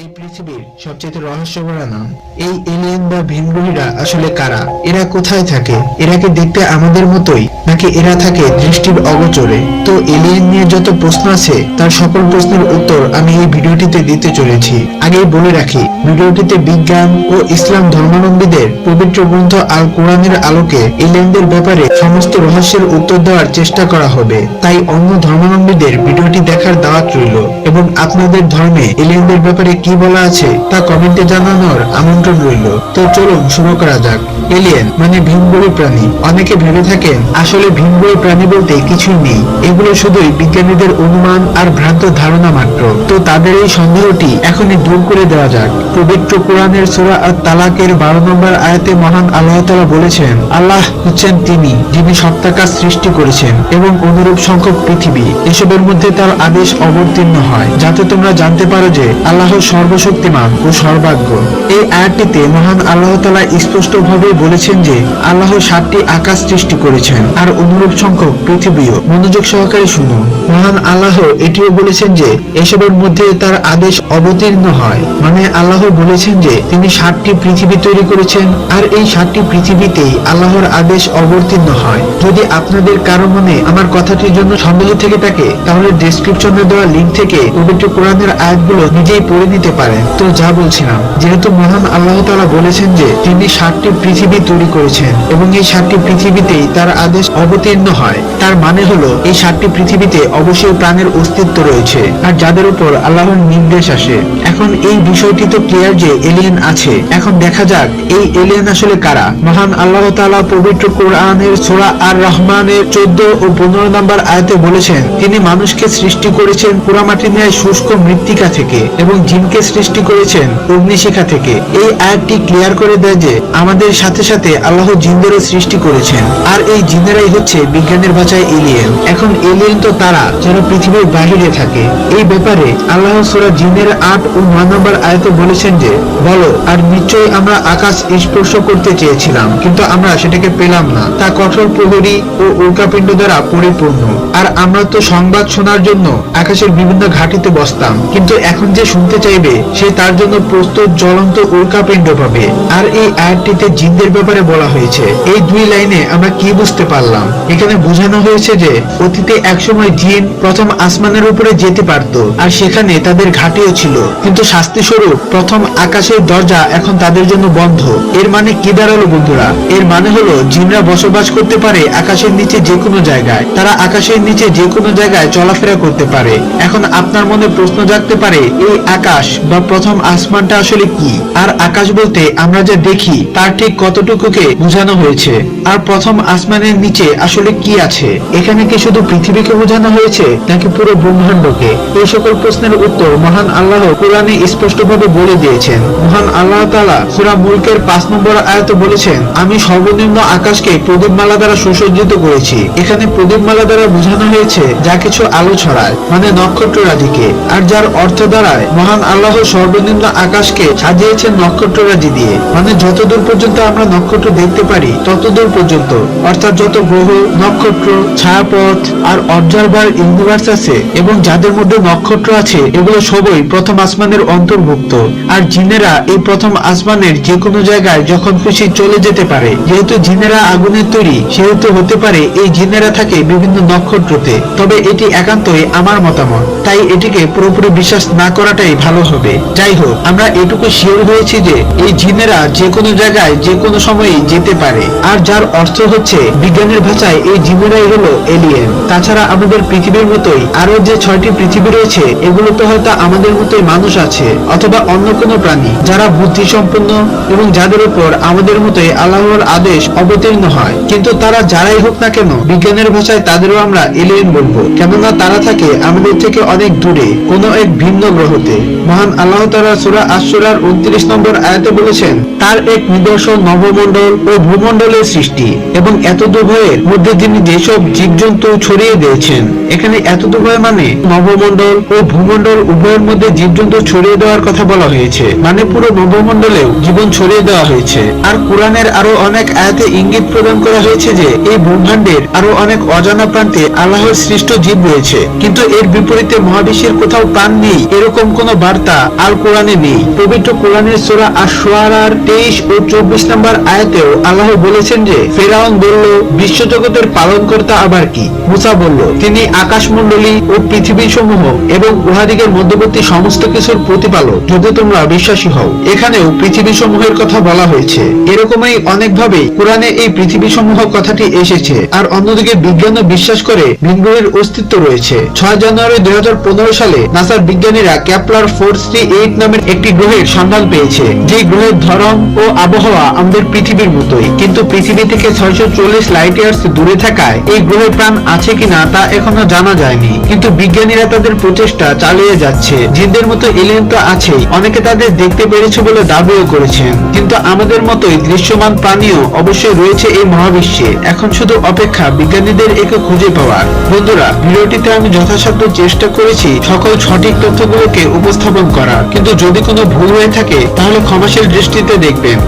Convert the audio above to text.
এই পৃথিবীর সবচেয়ে রহস্যময় নাম। এই এলিয়েন বা ভিনগ্রহীরা আসলে কারা? এরা কোথায় থাকে? এরা কি দেখতে আমাদের মতোই, নাকি এরা থাকে দৃষ্টির অগোচরে? তো এলিয়েন নিয়ে যত প্রশ্ন আছে তার সকল প্রশ্নের উত্তর আমি এই ভিডিওটিতে দিতে চলেছি। আগেই বলে রাখি, ভিডিওটিতে বিজ্ঞান ও ইসলাম ধর্মাবলম্বীদের পবিত্র গ্রন্থ আল কোরআনের আলোকে এলিয়েনদের ব্যাপারে সমস্ত রহস্যের উত্তর দেওয়ার চেষ্টা করা হবে। তাই অন্য ধর্মাবলম্বীদের ভিডিওটি দেখার দাওয়াত রইল এবং আপনাদের ধর্মে এলিয়েনদের ব্যাপারে কি বলা আছে তা কমেন্টে জানানোর আমন্ত্রণ রইল। তো চলুন শুরু করা যাক। এলিয়েন মানে ভিনগ্রহী প্রাণী। অনেকে ভেবে থাকেন আসলে ভিনগ্রহী প্রাণী বলতে কিছুই নেই, এগুলো শুধুই বিজ্ঞানীদের অনুমান আর ভ্রান্ত ধারণা মাত্র। তো তাদের এই সন্দেহটি এখনই দূর করে দেওয়া যাক। পবিত্র কোরআনের সূরা আত-তালাকের 12 নম্বর আয়াতে মহান আল্লাহ তাআলা বলেছেন, আল্লাহ হচ্ছেন তিনি যিনি সপ্তাকাশ সৃষ্টি করেছেন এবং অনুরূপ সংখ্যক পৃথিবী, এসবের মধ্যে তার আদেশ অবতীর্ণ হয় যাতে তোমরা জানতে পারো যে আল্লাহ সর্বশক্তিমান ও সর্বাজ্ঞ। এই আয়াতটিতে মহান আল্লাহ তাআলা স্পষ্টভাবে বলেছেন যে আল্লাহ 7টি আকাশ সৃষ্টি করেছেন আর অনুরূপ সংখ্যক পৃথিবীও। মনোযোগ সহকারে শুনুন। মহান আল্লাহ এটিও বলেছেন যে এসবের মধ্যে তার আদেশ অবতীর্ণ হয়, মানে আল্লাহ বলেছেন যে তিনি 7টি পৃথিবী তৈরি করেছেন আর এই 7টি পৃথিবীতেই আল্লাহর আদেশ অবতীর্ণ হয়। যদি আপনাদের কারো মনে আমার কথাটির জন্য সন্দেহ থেকে থাকে তাহলে ডেসক্রিপশনে দেওয়া লিংক থেকে পবিত্র কোরআনের আয়াতগুলো নিজেই পড়ে নিতে পারেন। তো যা বলছিলাম, যেহেতু মহান আল্লাহ তাআলা বলেছেন যে তিনি 7টি পৃথিবী তৈরি করেছেন এবং এই 7টি পৃথিবীতেই তার আদেশ অবতীর্ণ হয়, তার মানে হলো এই 7টি পৃথিবীতে অবশ্যই প্রাণের অস্তিত্ব রয়েছে আর যাদের উপর আল্লাহর নির্দেশ আসে। এখন এই বিষয়টি তো ক্লিয়ার যে এলিয়েন আছে। এখন দেখা যাক এই এলিয়েন আসলে কারা। মহান আল্লাহ তাআলা পবিত্র কোরআনের সূরা আর রহমানের 14 ও 15 নম্বর আয়াতে বলেছেন, তিনি মানুষকে সৃষ্টি করেছেন পোড়ামাটির ন্যায় শুষ্ক মৃত্তিকা থেকে এবং জিনকে সৃষ্টি করেছেন অগ্নিশিখা থেকে। এই আয়াতটি ক্লিয়ার করে দেয় যে আমাদের সাথে সাথে আল্লাহ জিনদেরও সৃষ্টি করেছেন আর এই জিনেরাই হচ্ছে বিজ্ঞানের ভাষায় এলিয়েন। এখন এলিয়েন তো তারা যারা পৃথিবীর বাহিরে থাকে। এই ব্যাপারে আল্লাহ সূরা জিনের 8 ও 9 নম্বর আয়াতে বলেছেন যে বলো, আর নিশ্চয়ই আমরা আকাশ স্পর্শ করতে চেয়েছিলাম কিন্তু আমরা সেটাকে পেলাম না, তা কঠোর প্রহরী ও উল্কাপিণ্ড দ্বারা পরিপূর্ণ। আর আমরা তো সংবাদ শোনার জন্য আকাশের বিভিন্ন ঘাটিতে বসতাম, কিন্তু এখন যে শুনতে চাইবে সে তার জন্য প্রস্তুত জ্বলন্ত উল্কাপিণ্ড পাবে। আর এই আয়াতটিতে জিনদের ব্যাপারে বলা হয়েছে। এই দুই লাইনে আমরা কি বুঝতে পারলাম? এখানে বোঝানো হয়েছে যে অতীতে একসময় জিন প্রথম আসমানের উপরে যেতে পারত আর সেখানে তাদের ঘাটিও ছিল, কিন্তু শাস্তি স্বরূপ প্রথম আকাশের দরজা এখন তাদের জন্য বন্ধ। এর মানে কি দাঁড়ালো বন্ধুরা? এর মানে হলো জিনরা বসবাস করতে পারে আকাশের নিচে যে কোনো জায়গায়, তারা আকাশের নিচে যে কোনো জায়গায় চলাফেরা করতে পারে। এখন আপনার মনে প্রশ্ন জাগতে পারে, এই আকাশ বা প্রথম আসমানটা আসলে কি? আর আকাশ বলতে আমরা যা দেখি তার ঠিক কতটুকুকে বোঝানো হয়েছে? আর প্রথম আসমানের নিচে আসলে কি আছে? এখানে কি শুধু পৃথিবীকে বোঝানো হয়েছে নাকি পুরো ব্রহ্মাণ্ডকে? এই সকল প্রশ্নের উত্তর মহান আল্লাহ কোরআনে স্পষ্টভাবে বলে দিয়েছেন। মহান আল্লাহ তাআলা সূরা মুলকের 5 নম্বর আয়াতে বলেছেন, আমি সর্বনিম্ন আকাশকে প্রদীপমালা দ্বারা সুসজ্জিত করেছি। এখানে প্রদীপমালা দ্বারা বোঝানো হয়েছে যা কিছু আলো ছড়ায়, মানে নক্ষত্ররাজিকে। আর যার অর্থ দাঁড়ায় মহান আল্লাহ সর্বনিম্ন আকাশকে সাজিয়েছেন নক্ষত্ররাজি দিয়ে, মানে যতদূর পর্যন্ত আমরা নক্ষত্র দেখতে পারি ততদূর পর্যন্ত, অর্থাৎ যত গ্রহ, নক্ষত্র, ছায়াপথ আর অবজারভার ইউনিভার্স আছে এবং যাদের মধ্যে নক্ষত্র আছে এগুলো সবই প্রথম আসমানের অন্তর্ভুক্ত। আর জিনেরা এই প্রথম আসমানের যে কোনো জায়গায় যখন খুশি চলে যেতে পারে। যেহেতু জিনেরা আগুনের তৈরি সেহেতু হতে পারে এই জিনেরা থাকে বিভিন্ন নক্ষত্রতে। তবে এটি একান্তই আমার মতামত, তাই এটিকে পুরোপুরি বিশ্বাস না করাটাই ভালো হবে। যাই হোক, আমরা এটুকু শিওর হয়েছি যে এই জিনেরা যে কোনো জায়গায় যে কোনো সময়ে যেতে পারে। আর যার অর্থ হচ্ছে বিজ্ঞানের ভাষায় এই জিনেরাই হলো এলিয়েন। তাছাড়া আমাদের পৃথিবীর মতোই আরো যে 6টি পৃথিবী রয়েছে এগুলোতে হয়তো আমাদের মতোই মানুষ আছে অথবা অন্য কোনো প্রাণী যারা বুদ্ধি সম্পন্ন এবং যাদের উপর আমাদের মতোই আল্লাহর আদেশ অবতীর্ণ হয়। কিন্তু তারা যারাই হোক না কেন, বিজ্ঞানের ভাষায় তাদেরও আমরা এলিয়েন বলবো, কেননা তারা থাকে আমাদের থেকে অনেক দূরে কোনো এক ভিন্ন গ্রহতে। মহান আল্লাহ তাআলা সূরা আশ-শূরার 29 নম্বর আয়াতে বলেছেন, তার এক নিদর্শন নবমণ্ডল ও ভূমণ্ডলের সৃষ্টি এবং এতদুভয়ের মধ্যে তিনি যেসব জীবজন্তু ছড়িয়ে দিয়েছেন। এখানে এতদুভয় মানে নবমণ্ডল ও ভূমণ্ডল উভয়ের মধ্যে জীবজন্তু ছড়িয়ে দেওয়ার কথা বলা হয়েছে, মানে পুরো নবমণ্ডলেও জীবন ছড়িয়ে দেওয়া হয়েছে। আর কোরআনের আরো অনেক আয়াতে ইঙ্গিত প্রদান করা হয়েছে যে এই ব্রহ্মাণ্ডের আরো অনেক অজানা প্রান্তে আল্লাহর সৃষ্ট জীব রয়েছে, কিন্তু এর বিপরীতে মহাবিশ্বের কোথাও প্রাণ নেই এরকম কোনো বার্তা কথা আল কোরআনে নেই। পবিত্র কোরআনের সূরা আশ-শুআরার 23 ও 24 নম্বর আয়াতেও আল্লাহ বলেছেন যে ফেরাউন বলল, বিশ্বজগতের পালনকর্তা আবার কি? মুসা বলল, তিনি আকাশমণ্ডলী ও পৃথিবী সমূহ এবং উহাদিগের মধ্যবর্তী সমস্ত কিছুর প্রতিপালক, যদি তোমরা বিশ্বাসী হও। এখানেও পৃথিবী সমূহের কথা বলা হয়েছে। এরকমই অনেকভাবে কোরআনে এই পৃথিবী সমূহ কথাটি এসেছে। আর অন্যদিকে বিজ্ঞানও বিশ্বাস করে ভিনগ্রহের অস্তিত্ব রয়েছে। 6 জানুয়ারি 2015 সালে নাসার বিজ্ঞানীরা কেপলার 438 নামের একটি গ্রহের সন্ধান পেয়েছে, যে গ্রহের ধরন ও আবহাওয়া আমাদের পৃথিবীর মতোই, কিন্তু পৃথিবী থেকে 640 লাইট ইয়ার্স দূরে থাকায় এই গ্রহে প্রাণ আছে কিনা তা এখনো জানা যায়নি। কিন্তু বিজ্ঞানীরা তাদের প্রচেষ্টা চালিয়ে যাচ্ছে। জিনদের মতো এলিয়েন তো আছেই, অনেকে তাদের দেখতে পেরেছে বলে দাবিও করেছেন। কিন্তু আমাদের মতোই দৃশ্যমান প্রাণীও অবশ্যই রয়েছে এই মহাবিশ্বে। এখন শুধু অপেক্ষা বিজ্ঞানীদের একে খুঁজে পাওয়ার। বন্ধুরা, ভিডিওটিতে আমি যথাসাধ্য চেষ্টা করেছি সকল সঠিক তথ্যগুলোকে উপস্থাপন করার, কিন্তু যদি কোনো ভুল হয়ে থাকে তাহলে ক্ষমাশীল দৃষ্টিতে দেখবেন।